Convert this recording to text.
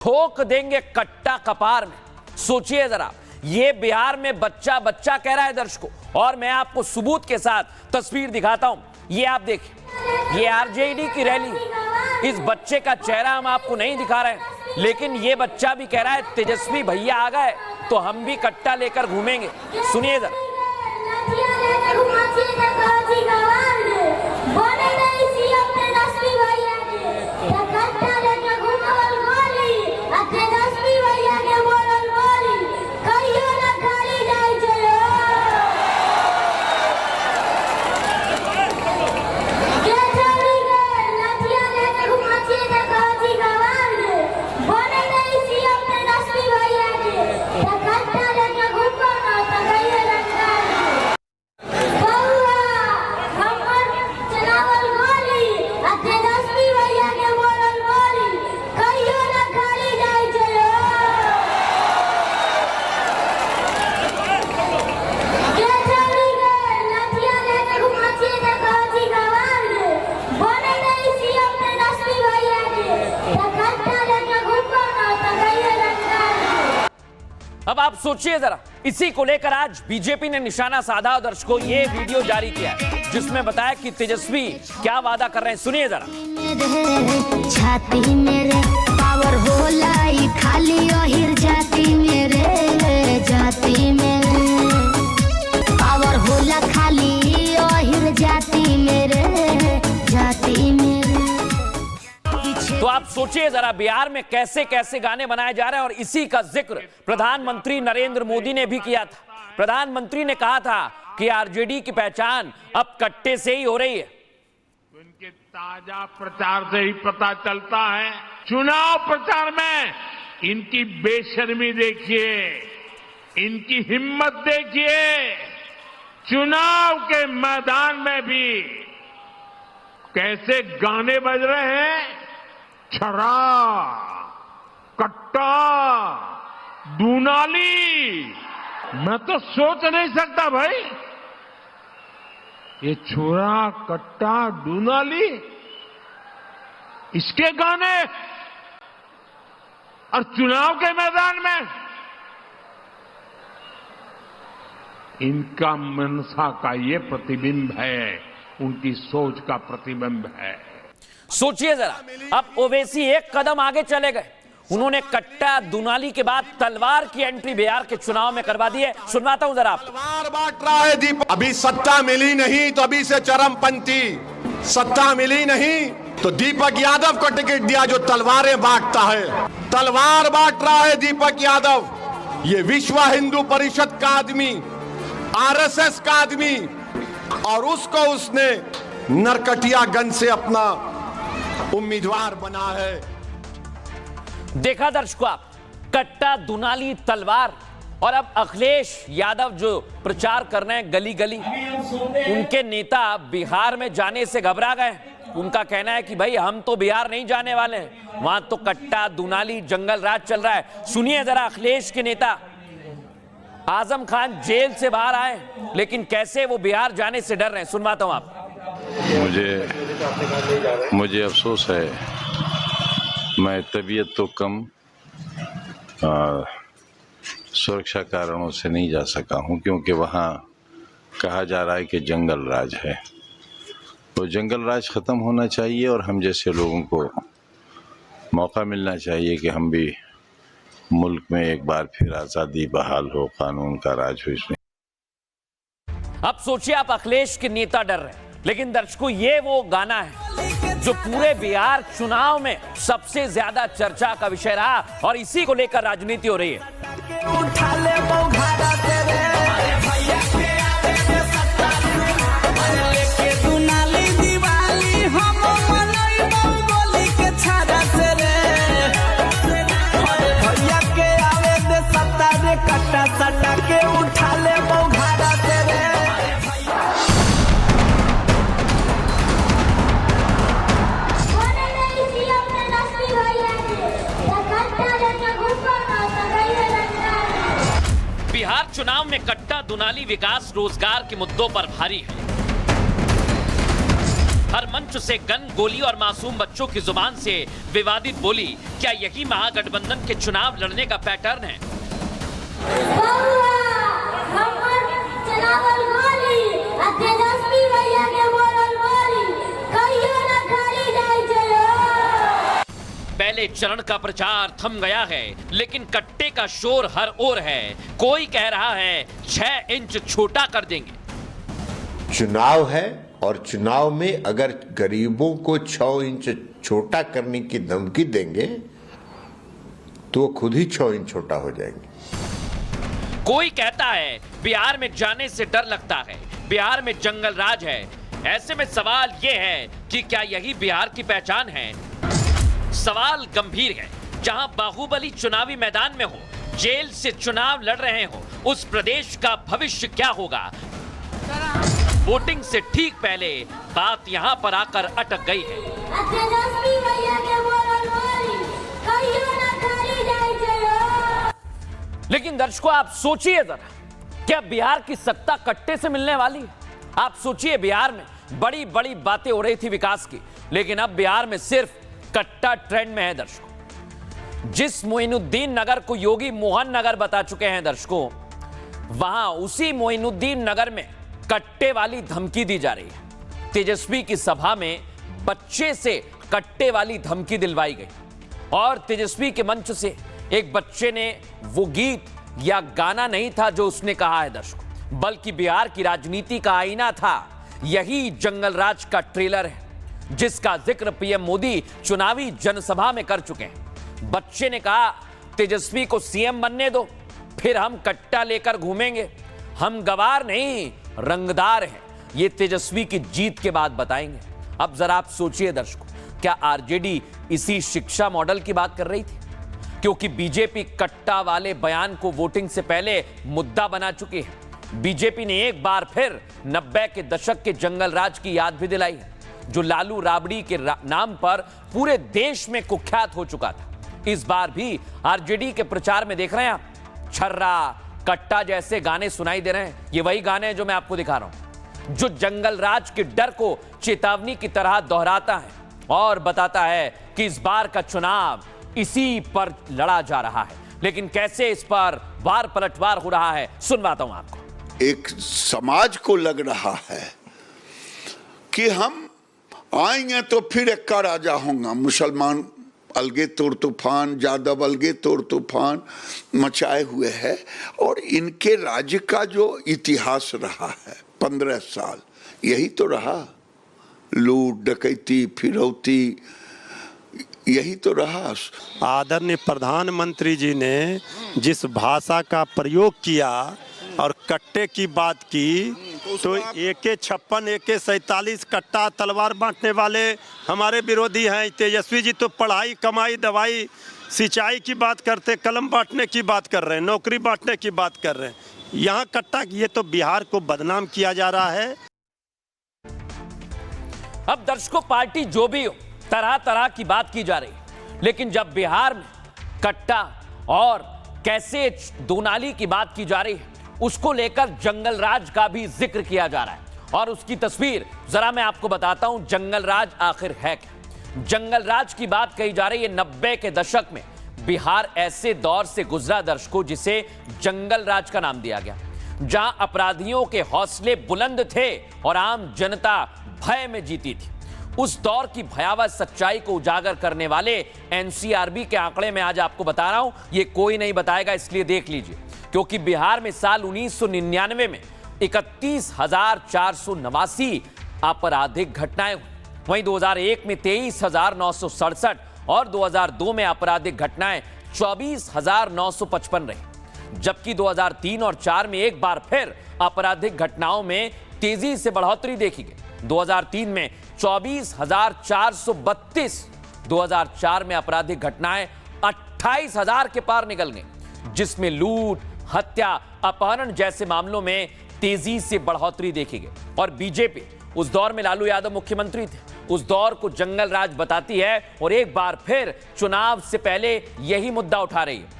ठोक देंगे कट्टा कपार में। सोचिए जरा, ये बिहार में बच्चा बच्चा कह रहा है दर्शकों, और मैं आपको सबूत के साथ तस्वीर दिखाता हूं। ये आप देखिए, ये आरजेडी की रैली। इस बच्चे का चेहरा हम आपको नहीं दिखा रहे हैं, लेकिन ये बच्चा भी कह रहा है तेजस्वी भैया आ गए तो हम भी कट्टा लेकर घूमेंगे। सुनिए जरा। अब आप सोचिए जरा, इसी को लेकर आज बीजेपी ने निशाना साधा और दर्शकों ये वीडियो जारी किया है, जिसमें बताया कि तेजस्वी क्या वादा कर रहे हैं। सुनिए जरा। छाती मेरे पावर होला खाली ओहिर जाती मेरे जाती मेरे पावर होला खाली ओहिर जाती मेरे जाती मेरे। तो आप सोचिए जरा, बिहार में कैसे कैसे गाने बनाए जा रहे हैं, और इसी का जिक्र प्रधानमंत्री नरेंद्र मोदी ने भी किया था। प्रधानमंत्री ने कहा था कि आरजेडी की पहचान अब कट्टे से ही हो रही है। इनके ताजा प्रचार से ही पता चलता है। चुनाव प्रचार में इनकी बेशर्मी देखिए, इनकी हिम्मत देखिए। चुनाव के मैदान में भी कैसे गाने बज रहे हैं। छरा, कट्टा, दूनाली, मैं तो सोच नहीं सकता भाई, ये छोरा, कट्टा, दूनाली, इसके गाने और चुनाव के मैदान में। इनका मनसा का ये प्रतिबिंब है, उनकी सोच का प्रतिबिंब है। सोचिए जरा, अब ओवैसी एक कदम आगे चले गए। उन्होंने कट्टा दुनाली के बाद तलवार की एंट्री बिहार के चुनाव में करवा दी है। सुनवाता हूं जरा। तलवार बांट रहा है दीपक। अभी सत्ता मिली नहीं तो अभी से चरमपंथी। सत्ता मिली नहीं तो दीपक यादव को टिकट दिया जो तलवारें बांटता है। तलवार बांट रहा है दीपक यादव। ये विश्व हिंदू परिषद का आदमी, आरएसएस का आदमी, और उसको उसने नरकटियागंज से अपना उम्मीदवार बना है। देखा दर्शकों आप, कट्टा, दुनाली, तलवार, और अब अखिलेश यादव जो प्रचार कर रहे हैं गली गली, उनके नेता बिहार में जाने से घबरा गए। उनका कहना है कि भाई हम तो बिहार नहीं जाने वाले हैं, वहां तो कट्टा, दुनाली, जंगल राज चल रहा है। सुनिए जरा अखिलेश के नेता। आजम खान जेल से बाहर आए, लेकिन कैसे वो बिहार जाने से डर रहे हैं। सुनवाता हूं आप। मुझे अफसोस है, मैं तबीयत तो कम सुरक्षा कारणों से नहीं जा सका हूं, क्योंकि वहां कहा जा रहा है कि जंगल राज है। तो जंगल राज ख़त्म होना चाहिए और हम जैसे लोगों को मौका मिलना चाहिए कि हम भी मुल्क में एक बार फिर आज़ादी बहाल हो, कानून का राज हो इसमें। अब सोचिए आप, अखिलेश के नेता डर रहे हैं, लेकिन दर्शकों ये वो गाना है जो पूरे बिहार चुनाव में सबसे ज्यादा चर्चा का विषय रहा, और इसी को लेकर राजनीति हो रही है। बिहार चुनाव में कट्टा, दुनाली, विकास, रोजगार के मुद्दों पर भारी है। हर मंच से गन, गोली और मासूम बच्चों की जुबान से विवादित बोली। क्या यही महागठबंधन के चुनाव लड़ने का पैटर्न है? पहले चरण का प्रचार थम गया है, लेकिन कट्टे का शोर हर ओर है। कोई कह रहा है 6 इंच छोटा कर देंगे। चुनाव है और चुनाव में अगर गरीबों को 6 इंच छोटा करने की धमकी देंगे तो खुद ही 6 इंच छोटा हो जाएंगे। कोई कहता है बिहार में जाने से डर लगता है, बिहार में जंगल राज है। ऐसे में सवाल यह है कि क्या यही बिहार की पहचान है? सवाल गंभीर है। जहां बाहुबली चुनावी मैदान में हो, जेल से चुनाव लड़ रहे हो, उस प्रदेश का भविष्य क्या होगा? वोटिंग से ठीक पहले बात यहां पर आकर अटक गई है। लेकिन दर्शकों, आप सोचिए जरा, क्या बिहार की सत्ता कट्टे से मिलने वाली है? आप सोचिए, बिहार में बड़ी बड़ी बातें हो रही थी विकास की, लेकिन अब बिहार में सिर्फ कट्टा ट्रेंड में है। दर्शकों, जिस मोइनुद्दीन नगर को योगी मोहन नगर बता चुके हैं दर्शकों, वहां उसी मोइनुद्दीन नगर में कट्टे वाली धमकी दी जा रही है। तेजस्वी की सभा में बच्चे से कट्टे वाली धमकी दिलवाई गई और तेजस्वी के मंच से एक बच्चे ने वो गीत या गाना नहीं था जो उसने कहा है दर्शकों, बल्कि बिहार की राजनीति का आईना था। यही जंगल राज का ट्रेलर है जिसका जिक्र पीएम मोदी चुनावी जनसभा में कर चुके हैं। बच्चे ने कहा, तेजस्वी को सीएम बनने दो, फिर हम कट्टा लेकर घूमेंगे। हम गवार नहीं, रंगदार हैं। ये तेजस्वी की जीत के बाद बताएंगे। अब जरा आप सोचिए दर्शकों, क्या आरजेडी इसी शिक्षा मॉडल की बात कर रही थी? क्योंकि बीजेपी कट्टा वाले बयान को वोटिंग से पहले मुद्दा बना चुकी है। बीजेपी ने एक बार फिर 90 के दशक के जंगल राज की याद भी दिलाई है, जो लालू राबड़ी के नाम पर पूरे देश में कुख्यात हो चुका था। इस बार भी आरजेडी के प्रचार में देख रहे हैं आप, छर्रा, कट्टा जैसे गाने सुनाई दे रहे हैं। ये वही गाने हैं जो मैं आपको दिखा रहा हूं, जो जंगल राज के डर को चेतावनी की तरह दोहराता है और बताता है कि इस बार का चुनाव इसी पर लड़ा जा रहा है। लेकिन कैसे इस पर वार पलटवार हो रहा है, सुनवाता हूं आपको। एक समाज को लग रहा है कि हम आएंगे तो फिर एक्का राजा होगा। मुसलमान अलगे तोड़ तूफान, यादव अलगे तोड़ तूफान मचाए हुए है और इनके राज्य का जो इतिहास रहा है 15 साल, यही तो रहा। लूट, डकैती, फिरौती, यही तो रहा। आदरणीय प्रधानमंत्री जी ने जिस भाषा का प्रयोग किया और कट्टे की बात की, तो AK-56, AK-47 कट्टा तलवार बांटने वाले हमारे विरोधी हैं। तेजस्वी जी तो पढ़ाई, कमाई, दवाई, सिंचाई की बात करते, कलम बांटने की बात कर रहे हैं, नौकरी बांटने की बात कर रहे हैं। यहाँ कट्टा, ये तो बिहार को बदनाम किया जा रहा है। अब दर्शकों, पार्टी जो भी हो, तरह तरह की बात की जा रही है, लेकिन जब बिहार में कट्टा और कैसे दोनाली की बात की जा रही है, उसको लेकर जंगल राज का भी जिक्र किया जा रहा है। और उसकी तस्वीर जरा मैं आपको बताता हूं, जंगल राज आखिर है क्या। जंगल राज की बात कही जा रही है। 90 के दशक में बिहार ऐसे दौर से गुजरा दर्शकों, जिसे जंगल राज का नाम दिया गया, जहां अपराधियों के हौसले बुलंद थे और आम जनता भय में जीती थी। उस दौर की भयावह सच्चाई को उजागर करने वाले एनसीआरबी के आंकड़े में आज आपको बता रहा हूं। ये कोई नहीं बताएगा, इसलिए देख लीजिए, क्योंकि बिहार में साल 1999 में 31,489 आपराधिक घटनाएं हुई। वहीं 2001 में 23,967 और 2002 में आपराधिक घटनाएं 24,955 रही। जबकि 2003 और 2004 में एक बार फिर आपराधिक घटनाओं में तेजी से बढ़ोतरी देखी गई। 2003 में 24,432, 2004 में आपराधिक घटनाएं 28,000 के पार निकल गई, जिसमें लूट, हत्या, अपहरण जैसे मामलों में तेजी से बढ़ोतरी देखी गई। और बीजेपी उस दौर में लालू यादव मुख्यमंत्री थे, उस दौर को जंगल राज बताती है और एक बार फिर चुनाव से पहले यही मुद्दा उठा रही है।